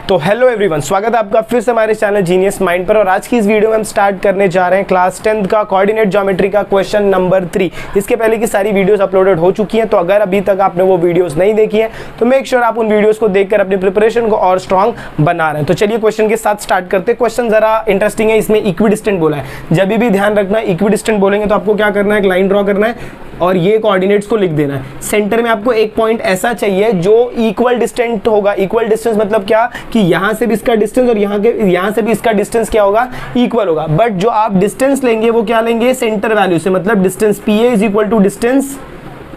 तो hello everyone, स्वागत है आपका फिर से हमारे चैनल जीनियस माइंड पर। और आज की इस वीडियो में हम स्टार्ट करने जा रहे हैं क्लास 10th का कोऑर्डिनेट ज्योमेट्री का क्वेश्चन नंबर 3। इसके पहले की सारी वीडियोस अपलोडेड हो चुकी हैं, तो अगर अभी तक आपने वो वीडियोस नहीं देखी है तो मेक श्योर आप उन वीडियोस को देखकर अपनी प्रिपरेशन को और स्ट्रॉन्ग बना रहे हैं। तो चलिए क्वेश्चन के साथ स्टार्ट करते हैं। क्वेश्चन जरा इंटरेस्टिंग है, इसमें इक्विडिस्टेंट बोला है। जब भी ध्यान रखना है इक्विडिस्टेंट बोलेंगे तो आपको क्या करना है, एक लाइन ड्रॉ करना है और ये कोऑर्डिनेट्स को लिख देना है। सेंटर में आपको एक पॉइंट ऐसा चाहिए जो इक्वल डिस्टेंट होगा। इक्वल डिस्टेंस मतलब क्या कि यहां से भी इसका डिस्टेंस और यहां से भी इसका डिस्टेंस क्या होगा, इक्वल होगा। बट जो आप डिस्टेंस लेंगे वो क्या लेंगे, सेंटर वैल्यू से, मतलब distance PA is equal to distance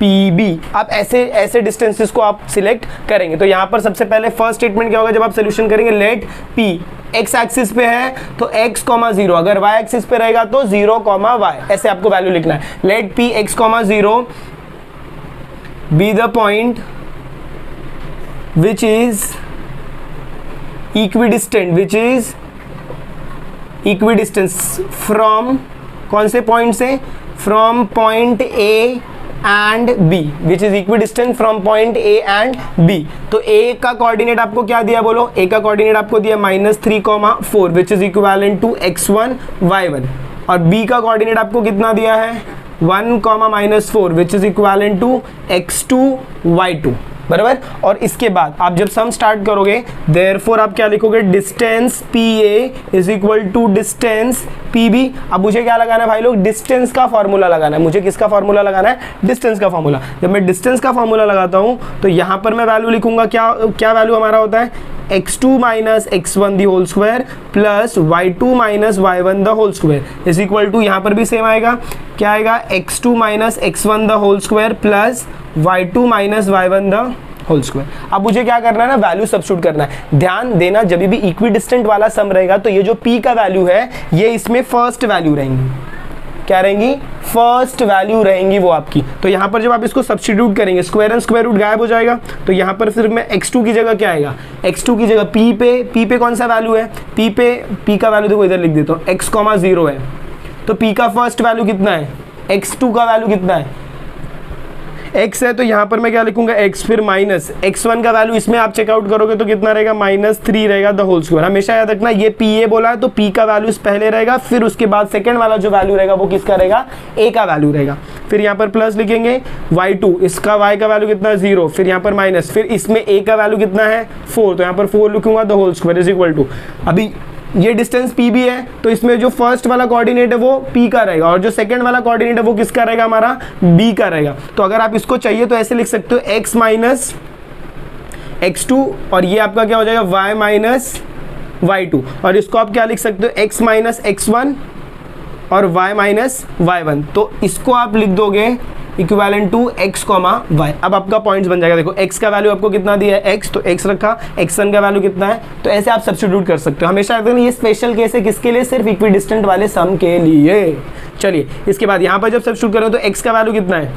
PB। आप ऐसे डिस्टेंसेस को आप सिलेक्ट करेंगे। तो यहां पर सबसे पहले फर्स्ट स्टेटमेंट क्या होगा, जब आप सोल्यूशन करेंगे, लेट P x एक्सिस पे है तो x, 0, अगर y एक्सिस पे रहेगा तो 0, y, ऐसे आपको वैल्यू लिखना है। Let P x, 0 be the point which is equidistance from, कौन से पॉइंट से, from point A and B, which is equidistant from point A and B। तो A का कोऑर्डिनेट आपको क्या दिया, बोलो। A का कोऑर्डिनेट आपको दिया -3, 4 विच is equivalent to x1, y1। और B का कोऑर्डिनेट आपको कितना दिया है, 1, -4 विच is equivalent to x2, y2, बराबर। और इसके बाद आप जब सम स्टार्ट करोगे, देयरफॉर आप क्या लिखोगे, distance PA is equal to distance PB। अब मुझे क्या लगाना है भाई लोग, डिस्टेंस का फॉर्मूला लगाना है। मुझे किसका फॉर्मूला लगाना है, डिस्टेंस का फॉर्मूला। जब मैं डिस्टेंस का फॉर्मूला लगाता हूं तो यहां पर मैं वैल्यू लिखूंगा, क्या वैल्यू हमारा होता है, x2 minus x1 the whole square plus y2 minus y1 the whole square is equal to, यहां पर भी सेम आएगा, क्या आएगा, x2 minus x1 the whole square plus y2 minus y1 the whole square. अब मुझे क्या करना है ना, वैल्यू सब्स्टिट्यूट करना है। ध्यान देना, जब भी इक्विडिस्टेंट वाला सम रहेगा तो ये जो p का वैल्यू है ये इसमें फर्स्ट वैल्यू रहेंगी। क्या रहेंगी, फर्स्ट वैल्यू रहेंगी वो आपकी। तो यहाँ पर जब आप इसको सब्स्टिट्यूट करेंगे, स्क्वायर एंड स्क्वायर रूट गायब हो जाएगा। तो यहाँ पर सिर्फ मैं x2 की जगह क्या आएगा, x2 की जगह p पे कौन सा वैल्यू है, p का वैल्यू देखो, इधर लिख देता हूँ, x, 0 है तो p का फर्स्ट वैल्यू कितना है, x2 का वैल्यू कितना है, x है। तो यहाँ पर मैं क्या लिखूंगा, x, फिर माइनस x1 का वैल्यू इसमें आप चेकआउट करोगे तो कितना रहेगा, -3 रहेगा द होल स्क्वायर। हमेशा याद रखना, ये PA बोला है तो p का वैल्यू पहले रहेगा, फिर उसके बाद सेकंड वाला जो वैल्यू रहेगा वो किसका रहेगा, a का वैल्यू रहेगा। फिर यहाँ पर प्लस लिखेंगे, y2, इसका y का वैल्यू कितना है, 0, फिर यहाँ पर माइनस, फिर इसमें a का वैल्यू कितना है, 4, तो यहाँ पर 4 लिखूंगा the whole square is equal to, अभी ये डिस्टेंस PB है तो इसमें जो फर्स्ट वाला कोऑर्डिनेट है वो P का रहेगा और जो सेकंड वाला कोऑर्डिनेट है वो किसका रहेगा, हमारा B का रहेगा। तो अगर आप इसको चाहिए तो ऐसे लिख सकते हो, x माइनस x2 और ये आपका क्या हो जाएगा, y माइनस y2। और इसको आप क्या लिख सकते हो, x माइनस x1 और y माइनस y1। तो इसको आप लिख दोगे इक्विवेलेंट टू x, y। अब आपका पॉइंट्स बन जाएगा। देखो x का वैल्यू आपको कितना दिया है, x, तो x रखा, x1 का वैल्यू कितना है, तो ऐसे आप सब्स्टिट्यूट कर सकते हो। हमेशा कहते हैं ये स्पेशल केस है, किसके लिए, सिर्फ इक्विडिस्टेंट वाले सम के लिए। चलिए इसके बाद यहाँ पर जब सब्स्टिट्यूट करें तो x का वैल्यू कितना है,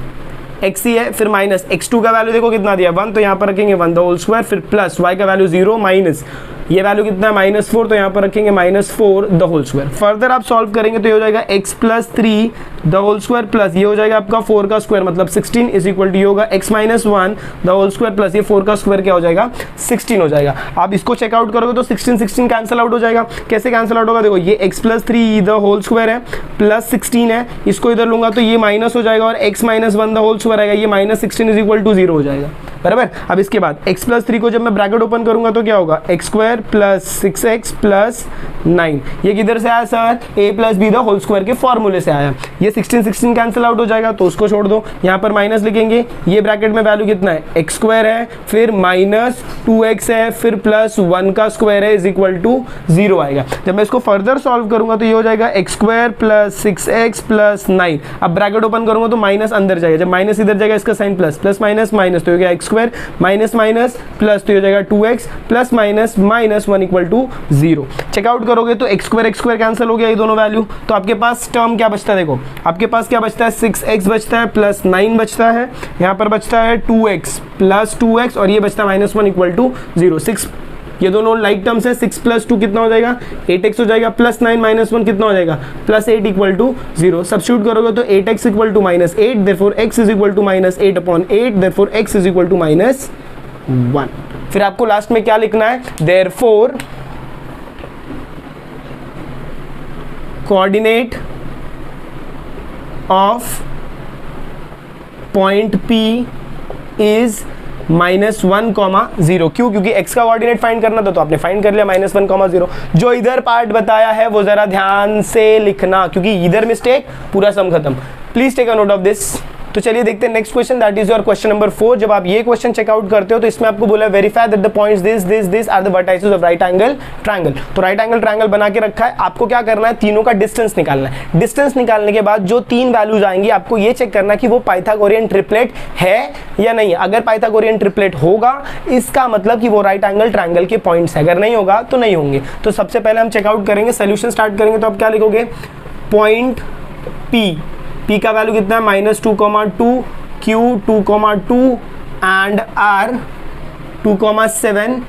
x ही है, फिर माइनस x2 का वैल्यू देखो कितना दिया, 1, तो यहाँ पर रखेंगे 1 द होल स्क्वायर, फिर प्लस y का वैल्यू 0, माइनस ये वैल्यू कितना है, -4, तो यहाँ पर रखेंगे -4 द होल स्क्वायर। फर्दर आप सॉल्व करेंगे तो ये हो जाएगा x plus 3 the whole square plus ये हो जाएगा आपका 4 का स्क्वायर मतलब 16 इज इक्वल टू, ये होगा x minus 1 the whole square plus ये 4 का स्क्वायर क्या हो जाएगा, 16 हो जाएगा। आप इसको चेकआउट करोगे तो 16 कैंसिल आउट हो जाएगा। कैसे कैंसिल आउट होगा, देखो ये x plus 3 the whole square है प्लस 16 है, इसको इधर लूंगा तो ये माइनस हो जाएगा और x minus 1 the whole square आएगा, ये -16 इज इक्वल टू 0 हो जाएगा, बराबर। अब इसके बाद x प्लस 3 को जब मैं ब्रैकेट ओपन करूंगा तो क्या होगा, x square plus 6x plus 9, ये किधर से आया sir, a plus b the whole square के फॉर्मूले से आया। ये 16 कैंसिल आउट हो जाएगा तो उसको छोड़ दो, यहाँ पर माइनस लिखेंगे, ये ब्रैकेट में वैल्यू कितना है, x स्क्वायर है, फिर माइनस 2x है, फिर प्लस 1 का स्क्वायर है इज इक्वल टू 0 आएगा। जब मैं इसको फर्दर सॉल्व करूंगा तो ये हो जाएगा x square plus 6x plus 9। अब ब्रैकेट ओपन करूंगा तो माइनस अंदर जाएगा, जब माइनस इधर जाएगा इसका sign plus, plus minus minus, तो हो गया x square minus minus plus, तो हो जाएगा 2x plus minus -1 equal to 0। Check out करोगे तो x स्क्वायर कैंसिल हो गया ये दोनों वैल्यू, तो आपके पास टर्म क्या बचता है, देखो आपके पास क्या बचता है, 6x बचता है प्लस 9 बचता है, यहाँ पर बचता है 2x प्लस 2x और ये बचता है -1 इक्वल टू 0। 6 ये दोनों लाइक टर्म्स है, 6 प्लस 2 कितना हो जाएगा, 8x हो जाएगा, प्लस 9 माइनस 1 कितना हो जाएगा, प्लस 8 इक्वल टू 0। सब्स्टिट्यूट करोगे तो 8x equal to -8, therefore x is equal to -8 upon 8, therefore x is equal to -1। फिर आपको लास्ट में क्या लिखना है, therefore coordinate of point P is -1,0। क्यों? क्योंकि x का कोऑर्डिनेट फाइंड करना था, तो आपने फाइंड कर लिया -1,0। जो इधर पार्ट बताया है वो जरा ध्यान से लिखना, क्योंकि इधर मिस्टेक पूरा सम खत्म। Please take a note of this. तो चलिए देखते हैं next question, that is your question number 4। जब आप ये क्वेश्चन चेकआउट करते हो तो इसमें आपको बोला verify that the points this are the vertices of right angle triangle. तो राइट एंगल ट्रायंगल बना के रखा है, आपको क्या करना है, तीनों का डिस्टेंस निकालना है। डिस्टेंस निकालने के बाद जो 3 वैल्यूज आएंगी आपको ये चेक करना कि वो पाइथागोरियन ट्रिपलेट है या नहीं। अगर पाइथागोरियन ट्रिपलेट होगा इसका मतलब कि वो राइट एंगल ट्रायंगल के पॉइंट्स है, अगर नहीं होगा तो नहीं होंगे। तो सबसे पहले हम चेकआउट करेंगे, सोल्यूशन स्टार्ट करेंगे। तो आप क्या लिखोगे, पॉइंट P का वैल्यू कितना है, -2,2, Q 2,2 and R 2,7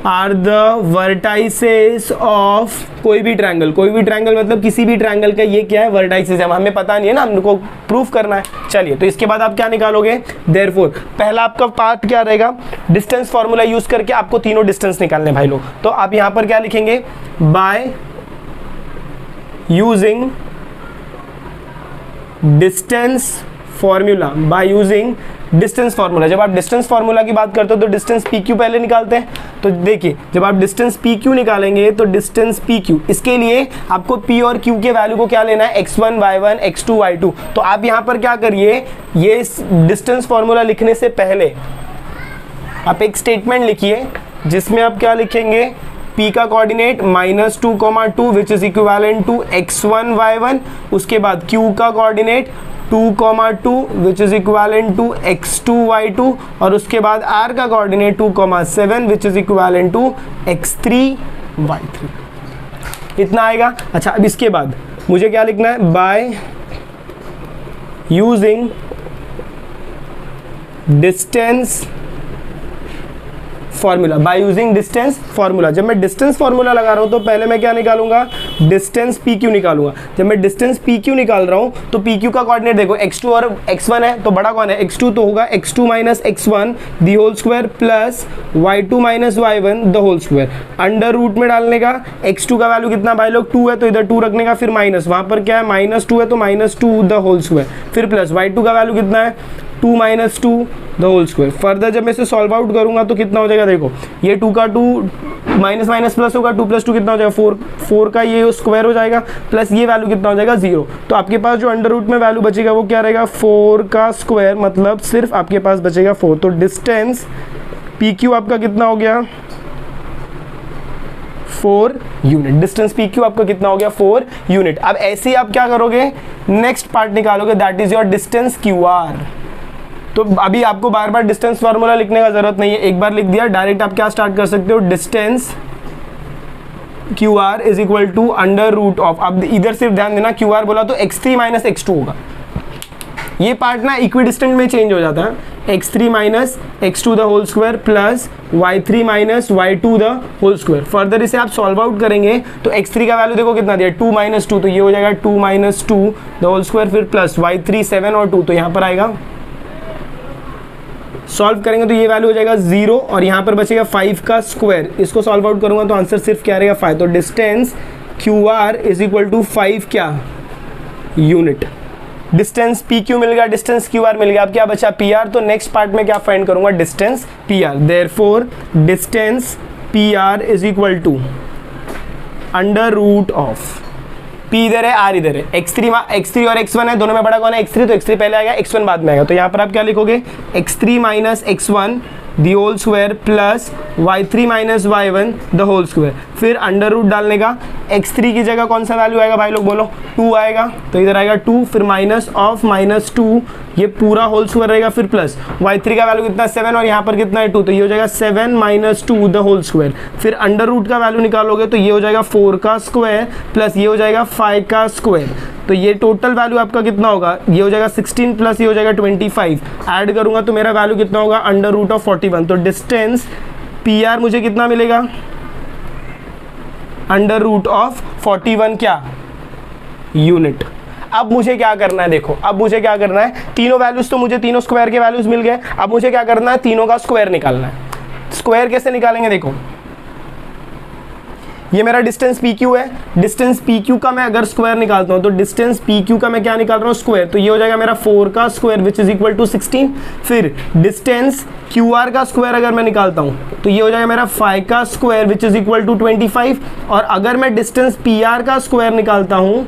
are the vertices of कोई भी ट्रायंगल। कोई भी ट्रायंगल मतलब किसी भी ट्रायंगल का ये क्या है, वर्टाइसेस है। हमें पता नहीं है ना, हमको प्रूफ करना है। चलिए, तो इसके बाद आप क्या निकालोगे, देयरफॉर पहला आपका पार्ट क्या रहेगा, डिस्टेंस फॉर्मूला यूज करके आपको तीनों डिस्टेंस निकालने भाई लोग। तो आप यहां पर क्या लिखेंगे, by using distance formula, by using distance formula. जब आप डिस्टेंस फॉर्मूला की बात करते हो तो डिस्टेंस PQ पहले निकालते हैं। तो देखिए, जब आप डिस्टेंस PQ निकालेंगे तो डिस्टेंस PQ, इसके लिए आपको P और Q के वैल्यू को क्या लेना है, x1 y1 x2 y2। तो आप यहां पर क्या करिए, ये डिस्टेंस फॉर्मूला लिखने से पहले आप एक स्टेटमेंट लिखिए जिसमें आप क्या लिखेंगे, P का coordinate -2,2 which is equivalent to x1 y1। उसके बाद Q का coordinate 2,2 which is equivalent to x2 y2। और उसके बाद R का coordinate 2,7 which is equivalent to x3 y3। इतना आएगा। अच्छा, अब इसके बाद मुझे क्या लिखना है, by using distance formula, by using distance formula. जब मैं डिस्टेंस फॉर्मूला लगा रहा हूं तो पहले मैं क्या निकालूंगा, डिस्टेंस PQ निकालूंगा। जब मैं डिस्टेंस PQ निकाल रहा हूं तो PQ का कोऑर्डिनेट देखो, x2 और x1 है, तो बड़ा कौन है, x2, तो होगा x2 - x1 the whole square plus y2 - y1 the whole square. Under root में डालने का, x2 का वैल्यू कितना भाई लोग 2 है, तो इधर 2 रखने का, फिर माइनस, वहां पर क्या है -2 है तो -2 द होल स्क्वायर, फिर प्लस y2 का वैल्यू कितना है 2 - 2 द होल स्क्वायर। फर्दर जब मैं इसे सॉल्व आउट करूंगा तो कितना हो जाएगा, देखो ये 2 का 2 माइनस माइनस प्लस होगा, 2 + 2 कितना हो जाएगा 4, 4 का ये स्क्वायर हो जाएगा, प्लस ये वैल्यू कितना हो जाएगा 0। तो आपके पास जो अंडर रूट में वैल्यू बचेगा वो क्या रहेगा, 4 का स्क्वायर, मतलब सिर्फ आपके पास बचेगा 4। तो डिस्टेंस PQ आपका कितना हो गया, 4 यूनिट। डिस्टेंस PQ आपका कितना हो गया, 4 यूनिट। अब ऐसे ही आप क्या करोगे, नेक्स्ट पार्ट निकालोगे, that is your distance QR। तो अभी आपको बार बार डिस्टेंस फार्मूला लिखने का जरूरत नहीं है, एक बार लिख दिया, डायरेक्ट आप क्या स्टार्ट कर सकते हो, distance QR is equal to under root of, अब इधर सिर्फ ध्यान देना QR बोला तो x3 - x2 होगा। ये पार्ट ना इक्विडिस्टेंट में चेंज हो जाता है, x3 - x2 the whole square plus y3 - y2 the whole square. Further इसे आप सॉल्व आउट करेंगे तो x3 का वैल्यू देखो कितना दिया, 2 - 2, तो ये हो जाएगा 2 - 2 द होल स्क्वायर, फिर प्लस y3 7 और 2, तो यहाँ पर आएगा, सॉल्व करेंगे तो ये वैल्यू हो जाएगा 0 और यहाँ पर बचेगा 5 का स्क्वायर। इसको सॉल्व आउट करूंगा तो आंसर सिर्फ क्या रहेगा, 5। तो distance QR is equal to 5 क्या यूनिट। डिस्टेंस PQ मिल गया, डिस्टेंस QR मिल गया, अब क्या बचा PR। तो नेक्स्ट पार्ट में क्या फाइंड करूंगा, distance PR। Therefore distance PR is equal to under root of, P इधर है, R इधर है, x3 और x1 है, दोनों में बड़ा कौन है, x3, तो x3 पहले आएगा, x1 बाद में आएगा। तो यहाँ पर आप क्या लिखोगे, x3 - x1 the whole square plus y3 - y1 the whole square, फिर अंडर रूट डालने का, x3 की जगह कौन सा वैल्यू आएगा भाई लोग बोलो, 2 आएगा, तो इधर आएगा 2, फिर माइनस ऑफ -2, ये पूरा होल स्क्वायर रहेगा, फिर प्लस y3 का वैल्यू कितना 7 और यहाँ पर कितना है 2, तो ये हो जाएगा 7 - 2 द होल स्क्वायर। फिर अंडर रूट का वैल्यू निकालोगे तो ये हो जाएगा 4 का स्क्वायर प्लस ये हो जाएगा 5 का स्क्वायर। तो ये टोटल वैल्यू आपका कितना होगा, ये हो जाएगा 16 प्लस ये हो जाएगा 25, ऐड करूंगा तो मेरा वैल्यू कितना होगा, अंडर रूट ऑफ 41। तो डिस्टेंस PR मुझे कितना मिलेगा, अंडर रूट ऑफ 41 क्या यूनिट। अब मुझे क्या करना है, देखो अब मुझे क्या करना है, तीनों वैल्यूज तो मुझे तीनों स्क्वायर के वैल्यूज मिल गए। अब मुझे क्या करना है, तीनों का स्क्वायर निकालना है। स्क्वायर कैसे निकालेंगे, देखो ये मेरा डिस्टेंस पी क्यू है, डिस्टेंस पी क्यू का मैं अगर स्क्वायर निकालता हूं तो डिस्टेंस पी क्यू का मैं क्या निकाल रहा हूं, स्क्वायर, तो ये हो जाएगा मेरा 4 का square which is equal to 16। फिर डिस्टेंस क्यू आर का स्क्वायर अगर मैं निकालता हूं तो ये हो जाएगा मेरा 5 का square which is equal to 25। और अगर मैं डिस्टेंस पी आर का स्क्वायर निकालता हूं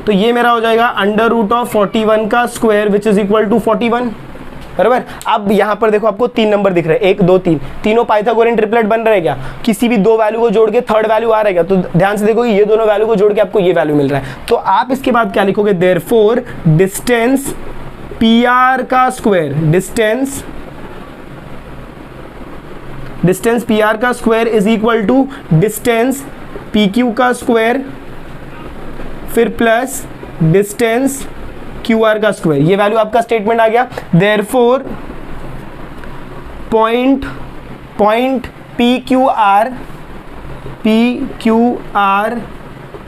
तो ये मेरा हो जाएगा अंडर रूट ऑफ 41 का square which is equal to 41, बराबर। अब यहां पर देखो आपको 3 नंबर दिख रहे हैं, 1 2 3, तीनों पाइथागोरियन ट्रिपलेट बन रहे हैं क्या, किसी भी दो वैल्यू को जोड़ के थर्ड वैल्यू आ रहा है क्या, तो ध्यान से देखो ये दोनों वैल्यू को जोड़ के आपको ये वैल्यू मिल रहा है। तो आप इसके बाद क्या लिखोगे, देयरफॉर डिस्टेंस पी आर का स्क्वायर, डिस्टेंस पी आर का square is equal to distance P Q का स्क्वायर फिर प्लस डिस्टेंस क्यू आर का स्क्वायर। ये वैल्यू आपका स्टेटमेंट आ गया। Therefore point P Q R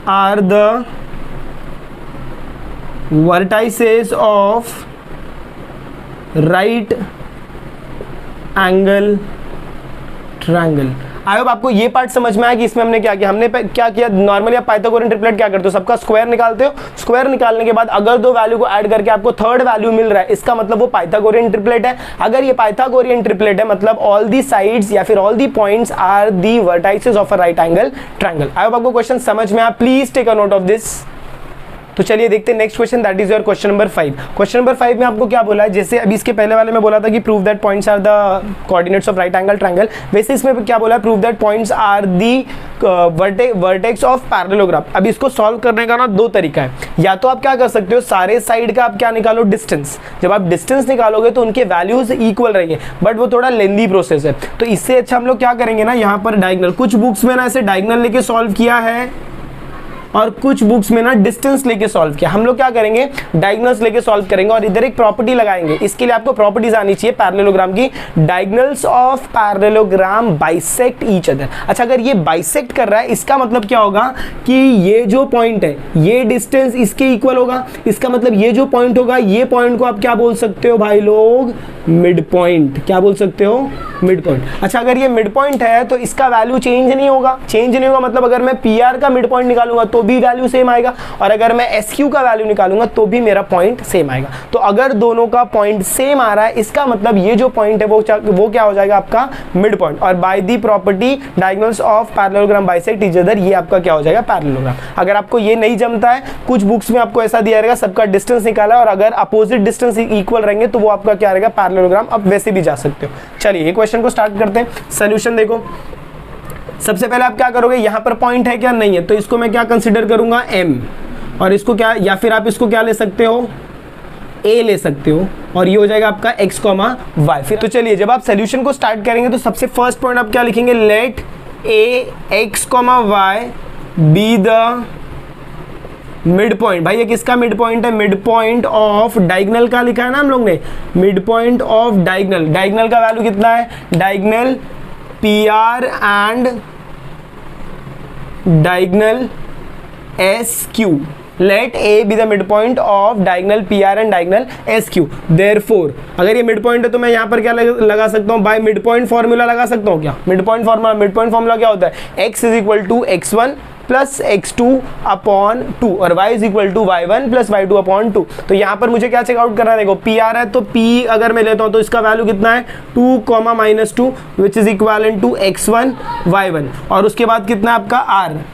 are the vertices of right angle triangle. I hope आपको ये पार्ट समझ में आया कि इसमें हमने क्या किया। हमने क्या किया, नॉर्मली आप पाइथागोरियन ट्रिपलेट क्या करते हो, सबका स्क्वायर निकालते हो, स्क्वायर निकालने के बाद अगर दो वैल्यू को ऐड करके आपको थर्ड वैल्यू मिल रहा है, इसका मतलब वो पाइथागोरियन ट्रिपलेट है। अगर ये पाइथागोरियन ट्रिपलेट है मतलब ऑल दी साइड्स या फिर all the points are the vertices of a right angle triangle. I hope आपको क्वेश्चन समझ में आया, please take a note of this. तो चलिए देखते हैं next question, that is your question number 5। Question number 5 में आपको क्या बोला है, जैसे अभी इसके पहले वाले में बोला था कि prove that points are the coordinates of right angle triangle, वैसे इसमें क्या बोला है, prove that points are the vertex of parallelogram. अभी इसको सॉल्व करने का ना दो तरीका है, या तो आप क्या कर सकते हो, सारे साइड का आप क्या निकालो, डिस्टेंस। जब आप डिस्टेंस निकालोगे तो उनके वैल्यूज इक्वल रहेंगे, बट वो थोड़ा लेंदी प्रोसेस है। तो इससे अच्छा हम लोग क्या करेंगे ना, यहाँ पर डायगोनल, कुछ बुक्स में ना ऐसे डायगोनल लेके सॉल्व किया है और कुछ बुक्स में ना डिस्टेंस लेके सॉल्व किया। हम लोग क्या करेंगे, डायगोनल्स लेके सॉल्व करेंगे और इधर एक प्रॉपर्टी लगाएंगे। इसके लिए आपको प्रॉपर्टीज आनी चाहिए पैरेललोग्राम की, diagonals of parallelogram bisect each other. अच्छा, अगर ये बाइसेक्ट कर रहा है इसका मतलब क्या होगा कि ये जो पॉइंट है ये डिस्टेंस इसके इक्वल होगा, इसका मतलब ये जो पॉइंट होगा ये पॉइंट को आप क्या बोल सकते हो भाई लोग, मिड पॉइंट। क्या बोल सकते हो, मिड पॉइंट। अच्छा, अगर ये मिड पॉइंट है तो इसका वैल्यू चेंज नहीं होगा, चेंज नहीं होगा मतलब अगर मैं पी आर का मिड पॉइंट निकालूंगा तो भी वैल्यू सेम आएगा, और अगर मैं एस क्यू का वैल्यू निकालूंगा तो भी मेरा पॉइंट सेम आएगा। तो अगर दोनों का पॉइंट सेम आ रहा है इसका मतलब ये जो पॉइंट है वो क्या हो जाएगा, आपका मिड पॉइंट। और by the property diagonals of parallelogram bisect each other, ये आपका क्या हो जाएगा, पैरेललोग्राम। अगर आपको ये नहीं जमता है, कुछ बुक्स में आपको ऐसा दिया रहेगा सबका डिस्टेंस निकाला और अगर अपोजिट डिस्टेंस इक्वल रहेंगे तो वो आपका क्या रहेगा, पैरेललोग्राम। अब वैसे भी जा सकते हो। चलिए ये क्वेश्चन को स्टार्ट करते हैं। सॉल्यूशन देखो, सबसे पहले आप क्या करोगे, यहां पर पॉइंट है क्या, नहीं है, तो इसको मैं क्या कंसीडर करूंगा, m, और इसको क्या, या फिर आप इसको क्या ले सकते हो, a ले सकते हो, और ये हो जाएगा आपका x, y। फिर तो चलिए जब आप सॉल्यूशन को स्टार्ट करेंगे तो सबसे फर्स्ट पॉइंट आप क्या लिखेंगे, let a x, y be the mid point. भाई ये किसका मिड पॉइंट है, मिड पॉइंट ऑफ डायगोनल का लिखा है ना हम लोग ने, mid point of diagonal. Diagonal का वैल्यू कितना है, diagonal P R and diagonal S Q. Let A be the mid point of diagonal P R and diagonal S Q. Therefore अगर ये मिड पॉइंट है तो मैं यहाँ पर क्या लगा सकता हूँ, बाय मिड पॉइंट फॉर्मूला लगा सकता हूँ क्या, मिड पॉइंट फॉर्मूला क्या होता है, x is equal to x1 plus x2 upon 2 और y is equal to y1 plus y2 upon 2। तो यहाँ पर मुझे क्या चेकआउट करना है, देखो p आ रहा है तो p अगर मैं लेता हूँ तो इसका वैल्यू कितना है 2, -2 विच is equal to x1 y1, और उसके बाद कितना है आपका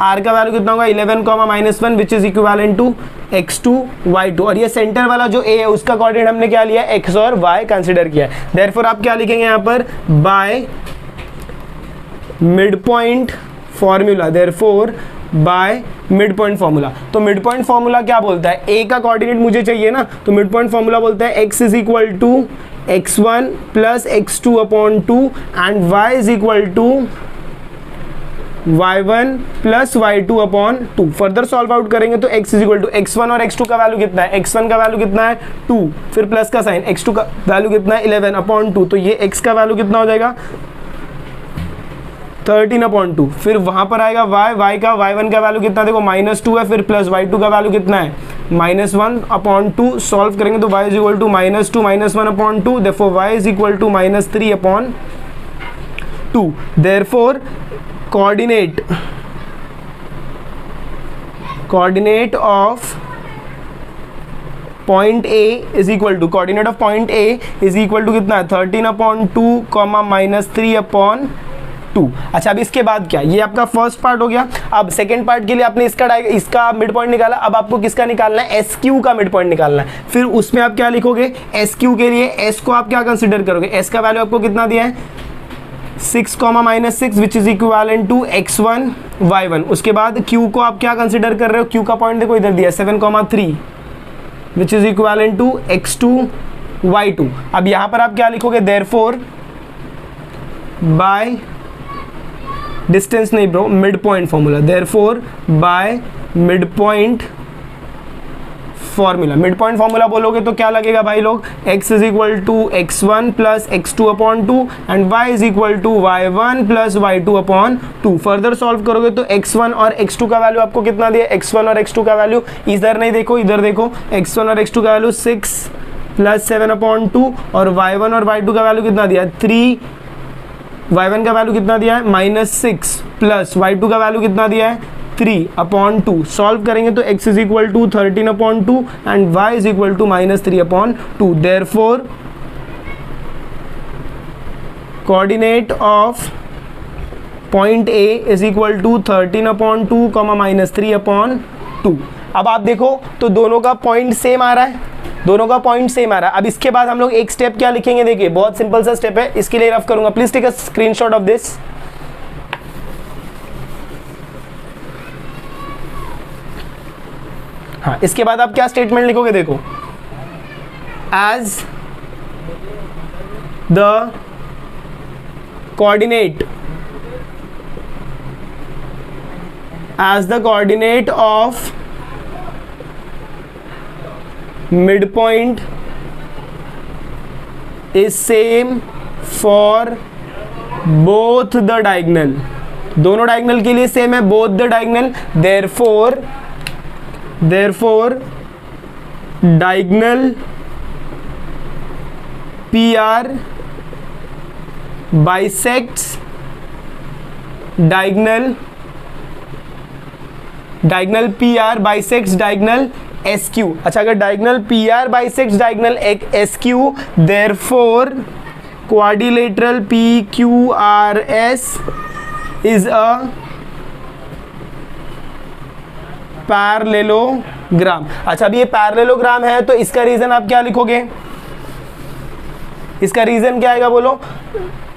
r का वैल्यू कितना होगा 11, -1 विच is equal to x2 y2, और ये सेंटर वाला जो a है उसका कोऑर्डिनेट हमने क्या लिया, x और y कंसिडर किया है। देयरफॉर आप क्या लिखेंगे यहाँ पर, bye mid point formula, therefore by mid point formula. तो मिड पॉइंट फॉर्मूला क्या बोलता है, a का कोऑर्डिनेट मुझे चाहिए ना, तो मिड पॉइंट फॉर्मूला बोलता है x is equal to x1 plus x2 upon 2 and y is equal to y1 plus y2 upon 2। Further solve out करेंगे तो x is equal to x1 और x2 का वैल्यू कितना है, x1 का value कितना है 2, फिर प्लस का साइन, x2 का वैल्यू कितना है 11 अपॉन 2, तो ये x का वैल्यू कितना हो जाएगा 13 अपॉन 2। फिर वहां पर आएगा y का y1 का वैल्यू कितना, देखो -2 है, फिर प्लस y2 का वैल्यू कितना है -1/2 सॉल्व करेंगे तो y is equal to -2 -1/2, therefore y is equal to -3/2। Therefore coordinate of point A is equal to कितना है 13/2 -3/2। अच्छा, अब इसके बाद क्या, ये आपका फर्स्ट पार्ट हो गया। अब सेकंड पार्ट के लिए आपने इसका मिड पॉइंट निकाला, अब आपको किसका निकालना है, SQ का मिड पॉइंट निकालना है। फिर उसमें आप क्या लिखोगे, SQ के लिए S को आप क्या कंसिडर करोगे, S का वैल्यू आपको कितना दिया है 6, -6 विच is equivalent to x1 y1। उसके बाद Q को आप क्या कंसिडर कर रहे हो, Q का पॉइंट देखो इधर दिया 7, 3 विच is equivalent to x2 y2। अब यहां पर आप क्या लिखोगे, देयरफॉर बाय डिस्टेंस नहीं bro, mid point formula, therefore by mid point formula. Mid point formula बोलोगे तो क्या लगेगा भाई लोग, x is equal to x1 plus x2/2 and y is equal to y1 plus y2/2। Further solve करोगे तो x1 और x2 का वैल्यू आपको कितना दिया, x1 और x2 का वैल्यू इधर नहीं देखो, इधर देखो, x1 और x2 का वैल्यू 6 प्लस 7/2 और y1 और y2 का वैल्यू कितना दिया 3, y1 का वैल्यू कितना दिया है -6 प्लस y2 का वैल्यू कितना दिया है 3/2। सॉल्व करेंगे तो x is equal to 13/2 and y is equal to -3/2। Therefore coordinate of point A is equal to 13/2 -3/2। अब आप देखो तो दोनों का पॉइंट सेम आ रहा है, अब इसके बाद हम लोग एक स्टेप क्या लिखेंगे, देखिए बहुत सिंपल सा स्टेप है, इसके लिए रफ करूंगा, please take a screenshot of this. हाँ, इसके बाद आप क्या स्टेटमेंट लिखोगे, देखो as the coordinate of midpoint is same for both the diagonal, दोनों डायगोनल के लिए सेम है, both the diagonal, therefore diagonal PR bisects diagonal PR bisects diagonal SQ। अच्छा, अगर diagonal PR bisects diagonal SQ, therefore quadrilateral PQRS is a parallelogram. अच्छा, अब ये parallelogram है तो इसका रीजन आप क्या लिखोगे, इसका रीजन क्या आएगा बोलो,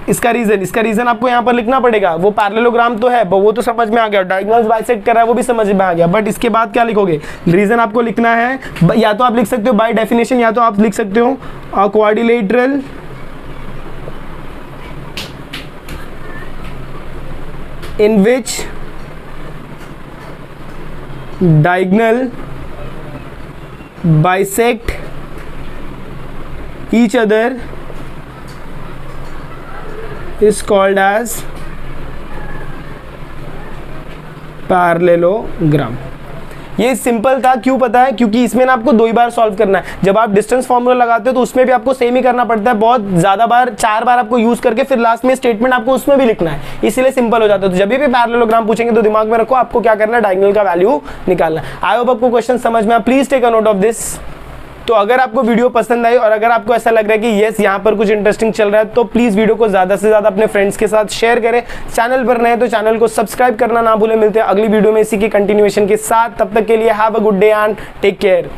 इसका रीजन आपको यहाँ पर लिखना पड़ेगा। वो पैरेललोग्राम तो है, वो तो समझ में आ गया, डायगोनल्स बाइसेक्ट कर रहा है वो भी समझ में आ गया, बट इसके बाद क्या लिखोगे, रीजन आपको लिखना है, या तो आप लिख सकते हो बाय डेफिनेशन, या तो आप लिख सकते हो quadrilateral in which diagonal bisect each other is called as parallelogram. ये सिंपल था, क्यों पता है, क्योंकि इसमें ना आपको 2 बार सॉल्व करना है। जब आप डिस्टेंस फॉर्मूला लगाते हो तो उसमें भी आपको सेम ही करना पड़ता है, बहुत ज्यादा बार, 4 बार आपको यूज करके फिर लास्ट में स्टेटमेंट आपको उसमें भी लिखना है, इसीलिए सिंपल हो जाता है। तो जब भी पैरेललोग्राम पूछेंगे तो दिमाग में रखो आपको क्या करना है, डायगोनल का वैल्यू निकालना है। आई होप आपको क्वेश्चन समझ में आया, please take a note of this. तो अगर आपको वीडियो पसंद आई और अगर आपको ऐसा लग रहा है कि यस यहाँ पर कुछ इंटरेस्टिंग चल रहा है, तो प्लीज वीडियो को ज्यादा से ज्यादा अपने फ्रेंड्स के साथ शेयर करें। चैनल पर नए तो चैनल को सब्सक्राइब करना ना भूलें। मिलते हैं अगली वीडियो में इसी की कंटिन्यूएशन के साथ, तब तक के लिए have a good day and take care.